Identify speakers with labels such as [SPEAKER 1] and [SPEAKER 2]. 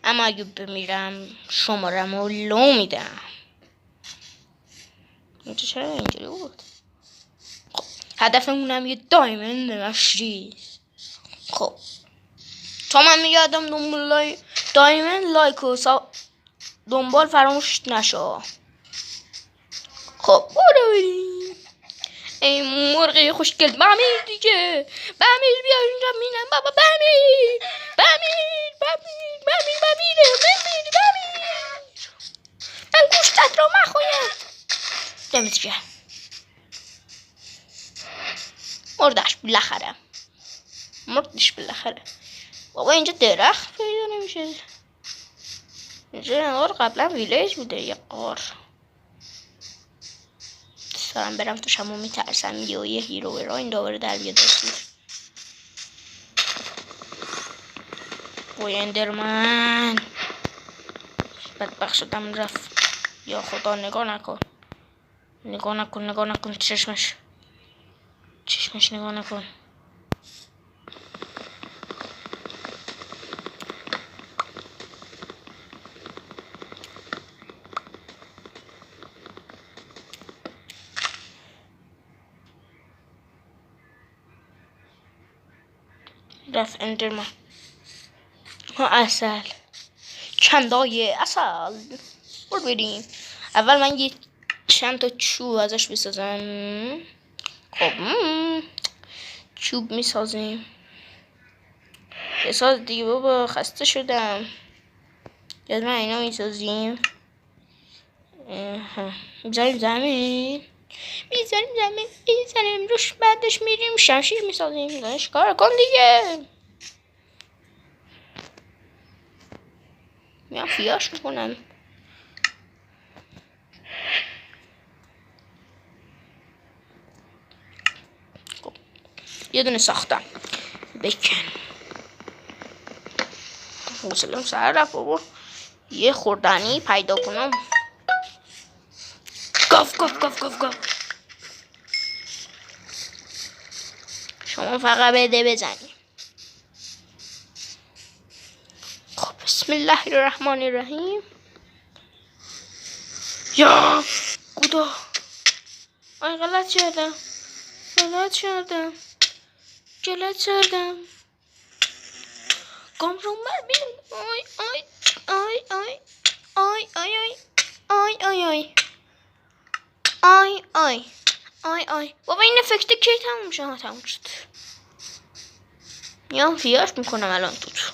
[SPEAKER 1] اما اگه بمیرم شمارم رو لو میدم. اینجا چرا اینجوری بود؟ خب هدفمونم یه دایمند نشریز. خب تا من میگردم دنبال دایمند لایک و دنبال فراموش نشو. خب برو بریم. ای مرغ خوشگل بمیر دیگه، بمیر بیا اینجا مینم بابا، بمیر بمیر بمیر بمیر بمیر بمیر بمیر. من گوشتت رو مخویم. دمت گرم. مردش بالاخره. بابا اینجا درخت پیدا نمیشه. اینجا انگار قبلا ویلیج بوده یه قار. دارم برم توش همون میترسم یه هیرو را این دوباره در بیاد دستور. وای اندرمن بدبخت شدم رفت. یا خدا نگاه نکن چشمش نگاه نکن. رفت اندرمن. اصل چندای اصل. بریم اول من یه چند تا چوب ازش بسازم. خب چوب میسازیم. بساز دیگه بابا، خسته شدم. یاد من اینا میسازیم. میذاریم زمین روش، بعدش میریم شمشیر میسازیم. دانش کار کن دیگه. میام فیاش میکنم. خب یه دونه ساختم. بکن حوصله‌ام سر رفت بابا. یه خوردنی پیدا کنم. گاف شما فقط بده بزنی. خب بسم الله الرحمن الرحیم. یا خدا، آی غلط کردم. گام رو بر بینم. آی بابا این افکت کی تموم شد؟ میام فیاش میکنم الان توش.